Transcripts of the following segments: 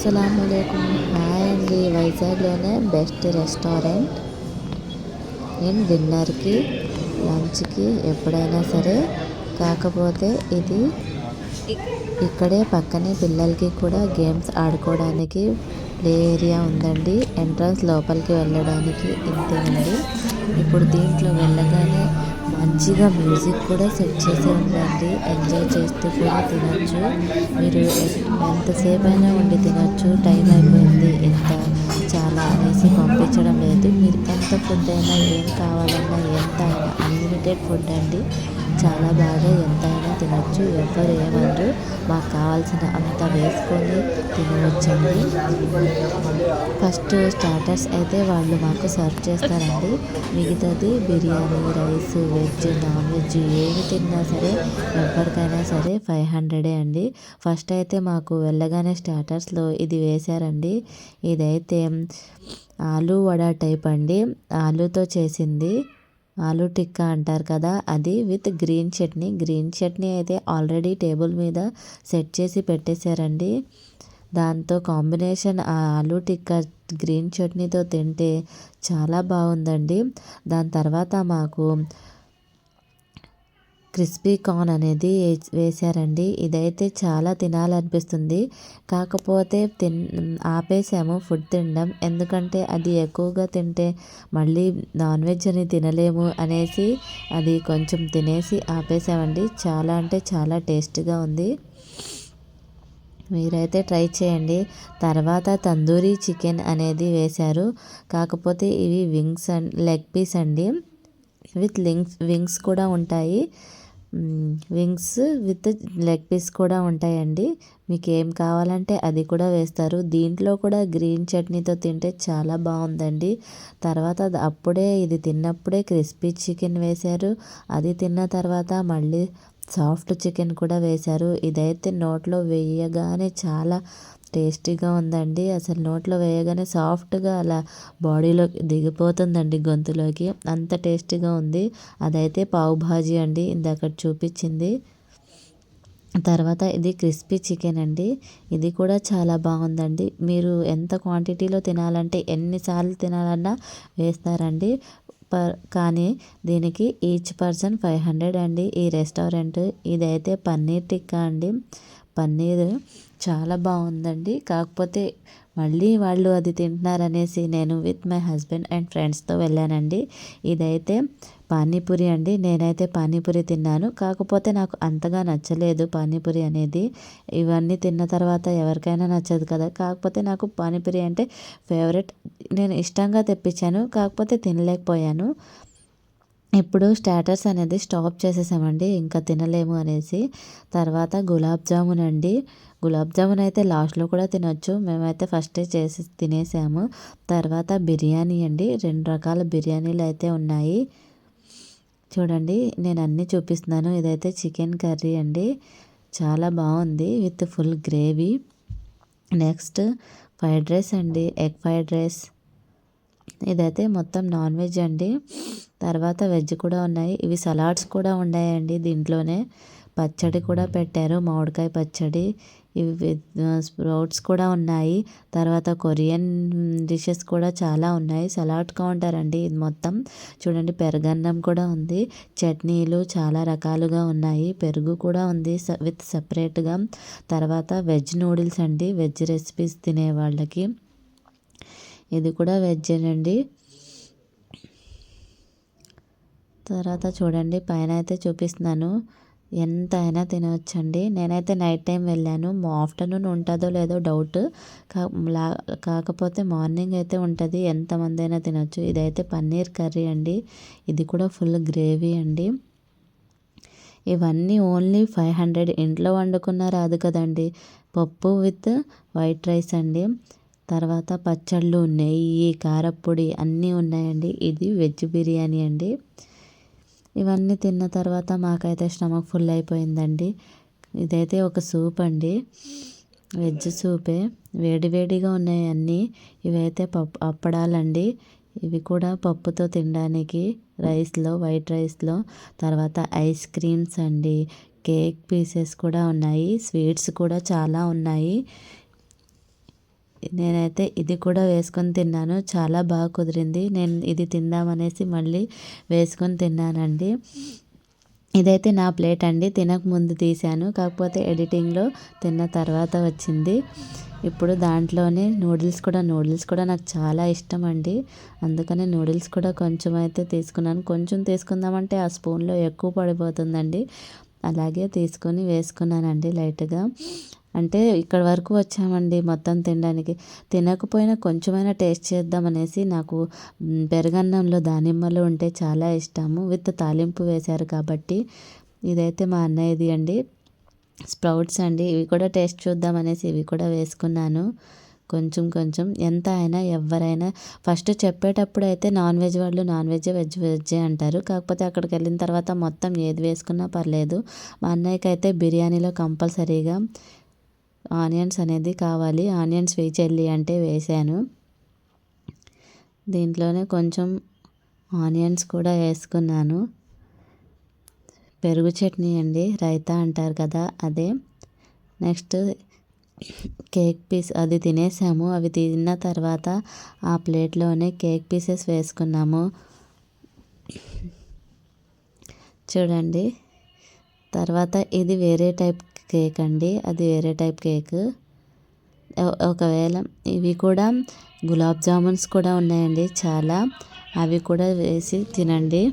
అస్సలాముఅలైకుం. Hi అండి. వైజాగ్లోనే best restaurant and డిన్నర్కి, లంచ్కి ఎప్పుడైనా సరే. కాకపోతే ఇది ఇక్కడే పక్కనే పిల్లలకి కూడా గేమ్స్ ఆడుకోవడానికి ప్లే ఏరియా ఉందండి. ఎంట్రన్స్ లోపలికి వెళ్ళడానికి ఇంతేనండి. ఇప్పుడు దీంట్లో వెళ్ళగానే మంచిగా మ్యూజిక్ కూడా సెట్ చేసి ఉందండి. ఎంజాయ్ చేస్తూ కూడా తినొచ్చు. మీరు ఎంతసేపు అయినా ఉండి తినొచ్చు. టైం అయిపోయింది ఇంత చాలా అనేసి పంపించడం లేదు. మీరు ఎంత ఫుడ్ అయినా, ఏం కావాలన్నా, ఎంత అయినా అన్లిమిటెడ్ ఫుడ్ అండి. చాలా బాగా ఎంత అయినా తినొచ్చు. ఎవ్వరు ఏమనరు. మాకు కావాల్సిన అంత వేసుకొని తినవచ్చండి. ఫస్ట్ స్టార్టర్స్ అయితే వాళ్ళు మాకు సర్వ్ చేస్తారండి. మిగతాది biryani, rice, veg, non veg ఏమి తిన్నా సరే ఎవరికైనా సరే 500 అండి. ఫస్ట్ అయితే మాకు వెళ్ళగానే స్టార్టర్స్లో ఇది వేశారండి. ఇదైతే ఆలూ వడ టైప్ అండి. ఆలూతో చేసింది, ఆలూ టిక్కా అంటారు కదా, అది with green chutney. Green chutney అయితే ఆల్రెడీ టేబుల్ మీద సెట్ చేసి పెట్టేశారండి. దాంతో కాంబినేషన్ ఆ ఆలూ టిక్కా గ్రీన్ చట్నీతో తింటే చాలా బాగుందండి. దాని తర్వాత మాకు క్రిస్పీ కార్న్ అనేది వేశారండి. ఇదైతే చాలా తినాలనిపిస్తుంది. కాకపోతే ఆపేసాము ఫుడ్ తినడం. ఎందుకంటే అది ఎక్కువగా తింటే మళ్ళీ నాన్ వెజ్ అని తినలేము అనేసి అది కొంచెం తినేసి ఆపేసామండి. చాలా అంటే చాలా టేస్ట్గా ఉంది. మీరైతే ట్రై చేయండి. తర్వాత తందూరి చికెన్ అనేది వేశారు. కాకపోతే ఇవి వింగ్స్ అండ్ లెగ్ పీస్ అండి. విత్ వింగ్స్ కూడా ఉంటాయి. వింగ్స్ విత్ లెగ్ పీస్ కూడా ఉంటాయండి. మీకు ఏం కావాలంటే అది కూడా వేస్తారు. దీంట్లో కూడా గ్రీన్ చట్నీతో తింటే చాలా బాగుందండి. తర్వాత అప్పుడే ఇది తిన్నప్పుడే క్రిస్పీ చికెన్ వేశారు. అది తిన్న తర్వాత మళ్ళీ సాఫ్ట్ చికెన్ కూడా వేశారు. ఇదైతే నోట్లో వేయగానే చాలా టేస్టీగా ఉందండి. అసలు నోట్లో వేయగానే సాఫ్ట్గా అలా బాడీలోకి దిగిపోతుందండి, గొంతులోకి. అంత టేస్టీగా ఉంది. అదైతే పావు భాజీ అండి, ఇందాక చూపించింది. తర్వాత ఇది క్రిస్పీ చికెన్ అండి. ఇది కూడా చాలా బాగుందండి. మీరు ఎంత క్వాంటిటీలో తినాలంటే ఎన్నిసార్లు తినాలన్నా వేస్తారండి. కానీ దీనికి ఈచ్ పర్సన్ 500 అండి ఈ రెస్టారెంట్. ఇదైతే పన్నీర్ టిక్కా అండి. పన్నీర్ చాలా బాగుందండి. కాకపోతే మళ్ళీ వాళ్ళు అది తింటున్నారనేసి నేను విత్ మై హస్బెండ్ అండ్ ఫ్రెండ్స్తో వెళ్ళానండి. ఇదైతే పానీపూరి అండి. నేనైతే పానీపూరి తిన్నాను. కాకపోతే నాకు అంతగా నచ్చలేదు పానీపూరి అనేది. ఇవన్నీ తిన్న తర్వాత ఎవరికైనా నచ్చదు కదా. కాకపోతే నాకు పానీపూరి అంటే ఫేవరెట్. నేను ఇష్టంగా తెప్పించాను, కాకపోతే తినలేకపోయాను. ఇప్పుడు స్టార్టర్స్ అనేది స్టాప్ చేసేసామండి, ఇంకా తినలేము అనేసి. తర్వాత గులాబ్ జామున్ అండి. గులాబ్ జామున్ అయితే లాస్ట్లో కూడా తినొచ్చు. మేమైతే ఫస్టే చేసి తినేసాము. తర్వాత బిర్యానీ అండి. 2 రకాల బిర్యానీలు అయితే ఉన్నాయి. చూడండి, నేను అన్నీ చూపిస్తున్నాను. ఇదైతే చికెన్ కర్రీ అండి. చాలా బాగుంది with full gravy. Next fried rice అండి, ఎగ్ ఫ్రైడ్ రైస్. ఇదైతే మొత్తం నాన్ వెజ్ అండి. తర్వాత వెజ్ కూడా ఉన్నాయి. ఇవి సలాడ్స్ కూడా ఉన్నాయండి దీంట్లోనే. పచ్చడి కూడా పెట్టారు, మామిడికాయ పచ్చడి. ఇవి స్ప్రౌట్స్ కూడా ఉన్నాయి. తర్వాత కొరియన్ డిషెస్ కూడా చాలా ఉన్నాయి. సలాడ్ కౌంటర్ అండి ఇది మొత్తం. చూడండి, పెరుగన్నం కూడా ఉంది. చట్నీలు చాలా రకాలుగా ఉన్నాయి. పెరుగు కూడా ఉంది విత్ సపరేట్గా. తర్వాత వెజ్ నూడిల్స్ అండి, వెజ్ రెసిపీస్ తినే వాళ్ళకి. ఇది కూడా వెజ్జేనండి. తర్వాత చూడండి, పైన అయితే చూపిస్తున్నాను. ఎంత అయినా తినవచ్చండి. నేనైతే నైట్ టైం వెళ్ళాను. ఆఫ్టర్నూన్ ఉంటుందో లేదో డౌట్. కాకపోతే మార్నింగ్ అయితే ఉంటుంది. ఎంతమంది అయినా తినొచ్చు. ఇదైతే పన్నీర్ కర్రీ అండి. ఇది కూడా ఫుల్ గ్రేవీ అండి. ఇవన్నీ ఓన్లీ 500. ఇంట్లో వండుకున్న రాదు కదండి. పప్పు విత్ వైట్ రైస్ అండి. తర్వాత పచ్చళ్ళు, నెయ్యి, కారప్పొడి అన్నీ ఉన్నాయండి. ఇది వెజ్ బిర్యానీ అండి. ఇవన్నీ తిన్న తర్వాత మాకైతే స్టమక్ ఫుల్ అయిపోయిందండి. ఇదైతే ఒక సూప్ అండి, వెజ్ సూపే. వేడివేడిగా ఉన్నాయి అన్నీ. ఇవైతే అప్పడాలండి. ఇవి కూడా పప్పుతో తినడానికి, రైస్లో, వైట్ రైస్లో. తర్వాత ఐస్ క్రీమ్స్ అండి, కేక్ పీసెస్ కూడా ఉన్నాయి. స్వీట్స్ కూడా చాలా ఉన్నాయి. నేనైతే ఇది కూడా వేసుకొని తిన్నాను. చాలా బాగా కుదిరింది. నేను ఇది తిందామనేసి మళ్ళీ వేసుకొని తిన్నానండి. ఇదైతే నా ప్లేట్ అండి. తినకముందు తీశాను, కాకపోతే ఎడిటింగ్లో తిన్న తర్వాత వచ్చింది. ఇప్పుడు దాంట్లోనే నూడిల్స్ కూడా నాకు చాలా ఇష్టం అండి. అందుకని నూడిల్స్ కూడా కొంచెం అయితే తీసుకున్నాను. కొంచెం తీసుకుందామంటే ఆ స్పూన్లో ఎక్కువ పడిపోతుందండి. అలాగే తీసుకొని వేసుకున్నానండి లైట్గా. అంటే ఇక్కడ వరకు వచ్చామండి మొత్తం తినడానికి. తినకపోయినా కొంచెమైనా టేస్ట్ చేద్దామనేసి నాకు పెరుగన్నంలో దానిమ్మలు ఉంటే చాలా ఇష్టము. విత్ తాలింపు వేశారు కాబట్టి. ఇదైతే మా అన్నయ్యది అండి. స్ప్రౌట్స్ అండి. ఇవి కూడా టేస్ట్ చూద్దామనేసి ఇవి కూడా వేసుకున్నాను. కొంచెం కొంచెం ఎంత అయినా ఎవరైనా ఫస్ట్ చెప్పేటప్పుడు అయితే నాన్ వెజ్ వాళ్ళు నాన్ వెజ్జే, వెజ్ వెజ్జే అంటారు. కాకపోతే అక్కడికి వెళ్ళిన తర్వాత మొత్తం ఏది వేసుకున్నా పర్లేదు. మా అన్నయ్యకి అయితే బిర్యానీలో కంపల్సరీగా ఆనియన్స్ అనేది కావాలి. ఆనియన్స్ వేయి చెల్లి అంటే వేసాను. దీంట్లోనే కొంచెం ఆనియన్స్ కూడా వేసుకున్నాను. పెరుగు చట్నీ అండి, రైతా అంటారు కదా అదే. నెక్స్ట్ కేక్ పీస్ అది తినేసాము. అవి తిన్న తర్వాత ఆ ప్లేట్లోనే కేక్ పీసెస్ వేసుకున్నాము. చూడండి. తర్వాత ఇది వేరే టైప్ కేక్ అండి. అది వేరే టైప్ కేక్. ఒకవేళ ఇవి కూడా గులాబ్ జామున్స్ కూడా ఉన్నాయండి చాలా. అవి కూడా వేసి తినండి.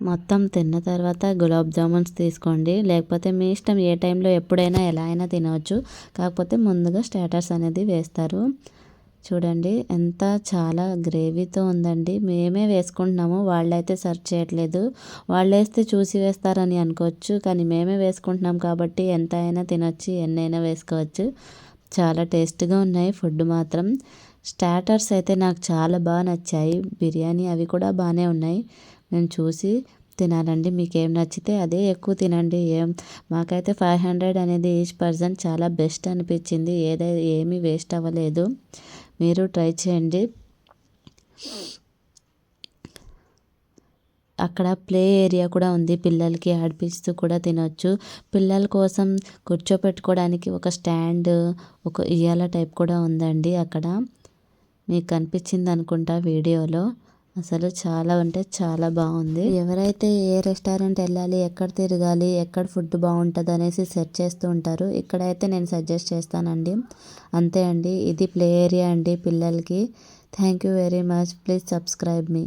మొత్తం తిన్న తర్వాత గులాబ్ జామున్స్ తీసుకోండి. లేకపోతే మీ ఇష్టం, ఏ టైంలో ఎప్పుడైనా ఎలా అయినా తినవచ్చు. కాకపోతే ముందుగా స్టార్టర్స్ అనేది వేస్తారు. చూడండి ఎంత చాలా గ్రేవీతో ఉందండి. మేమే వేసుకుంటున్నాము, వాళ్ళైతే సర్వ్ చేయట్లేదు. వాళ్ళు వేస్తే చూసి వేస్తారని అనుకోవచ్చు, కానీ మేమే వేసుకుంటున్నాం కాబట్టి ఎంత అయినా తినొచ్చు, ఎన్నైనా వేసుకోవచ్చు. చాలా టేస్ట్గా ఉన్నాయి ఫుడ్ మాత్రం. స్టార్టర్స్ అయితే నాకు చాలా బాగా నచ్చాయి. బిర్యానీ అవి కూడా బాగానే ఉన్నాయి. నేను చూసి తినాలండి. మీకు ఏం నచ్చితే అదే ఎక్కువ తినండి. మాకైతే 500 అనేది ఈచ్ పర్సన్ చాలా బెస్ట్ అనిపించింది. ఏమీ వేస్ట్ అవ్వలేదు. మీరు ట్రై చేయండి. అక్కడ ప్లే ఏరియా కూడా ఉంది. పిల్లలకి ఆడిపిస్తూ కూడా తినొచ్చు. పిల్లల కోసం కూర్చోపెట్టుకోవడానికి ఒక స్టాండ్, ఒక ఉయ్యాల టైప్ కూడా ఉందండి అక్కడ. మీకు కనిపించింది అనుకుంటా వీడియోలో. అసలు చాలా అంటే చాలా బాగుంది. ఎవరైతే ఏ రెస్టారెంట్ వెళ్ళాలి, ఎక్కడ తిరగాలి, ఎక్కడ ఫుడ్ బాగుంటుంది అనేసి సెర్చ్ చేస్తూ ఉంటారు. ఇక్కడైతే నేను సజెస్ట్ చేస్తానండి. అంతే అండి. ఇది ప్లే ఏరియా అండి పిల్లలకి. Thank you very much. Please subscribe me.